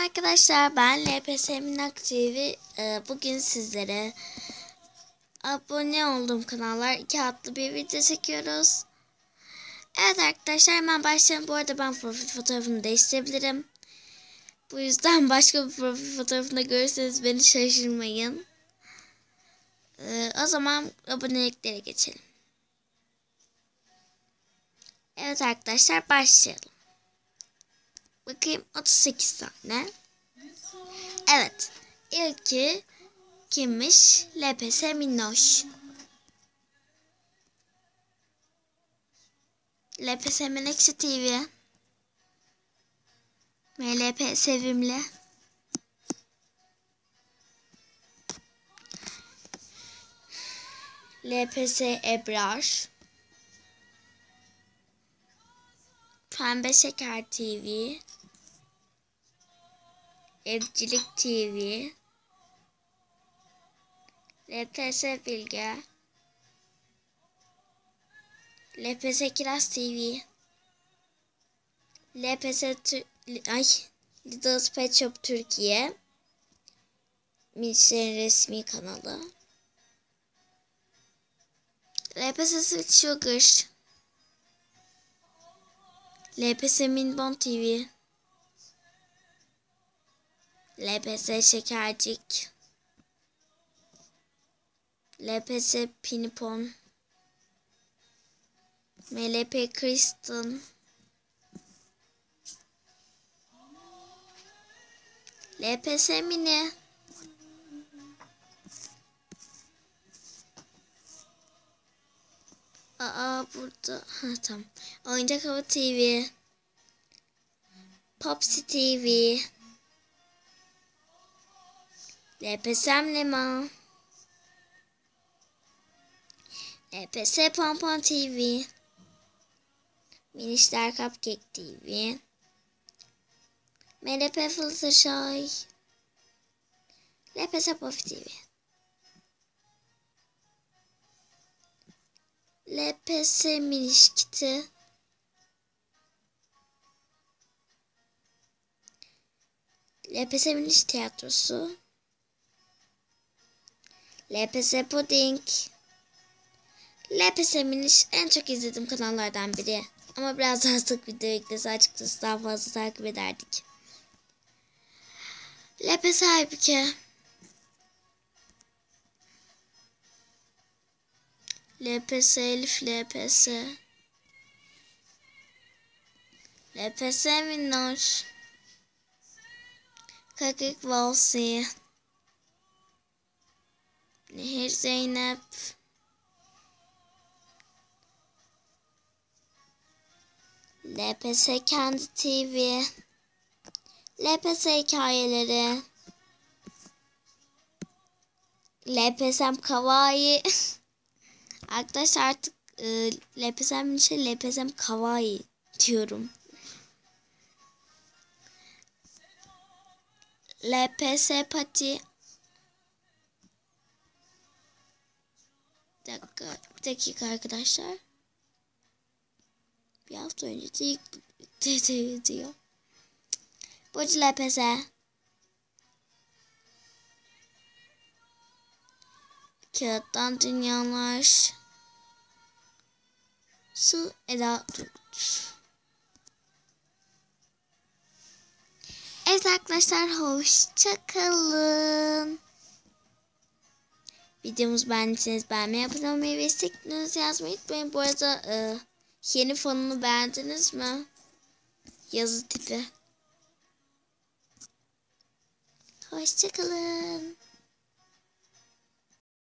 Arkadaşlar, ben LPS Minnak TV. Bugün sizlere abone olduğum kanallar 2 adlı bir video çekiyoruz. Evet arkadaşlar, hemen başlayalım. Bu arada ben profil fotoğrafını değiştirebilirim. Bu yüzden başka bir profil fotoğrafında görürseniz beni şaşırmayın. O zaman aboneliklere geçelim. Evet arkadaşlar, başlayalım. Bakayım, 38 tane. Evet. İlki kimmiş? LPS Minnoş. LPS Menekşe TV. MLP Sevimli. LPS Ebrar. Pembe Şeker TV. Evcilik TV. LPS Bilge. LPS Kiraz TV. LPS Lidl's Pet Shop Türkiye. Minişlerin resmi kanalı. LPS Sweet Sugar. LPS Minbon TV. LPS Şekercik. LPS Pinipon. MLP Kristen. LPS Mini. Burada. Tamam. Oyuncak Hava TV. Popsi TV. LPS Emlema. LPS Pompon TV. Minişler Cupcake TV. MLP Fluttershy. LPS Puffy TV. LPS Miniş Kiti. LPS Miniş Tiyatrosu. LPS Pudding. LPS Miniş en çok izlediğim kanallardan biri. Ama biraz daha sık video eklese açıkçası daha fazla takip ederdik. LPS Aybüke. LPS Elif LPS. LPS Minnoş. Kakik Valsi. Nehir Zeynep. LPS Kendi TV. LPS Hikayeleri. LPS'm Kawaii. Arkadaşlar artık LPS'm LPS'm Kawaii diyorum. LPS Pati. Bir dakika arkadaşlar. Bir hafta önce ilk video. Burcu LPS. Kağıttan Dünyalar. Su Eda Turgut. Evet arkadaşlar, hoşça kalın. Videomuzu beğendiyseniz beğenmeyi, abone olmayı ve isteklerinizi yazmayı unutmayın. Bu arada yeni fonunu beğendiniz mi? Yazı tipi. Hoşça kalın.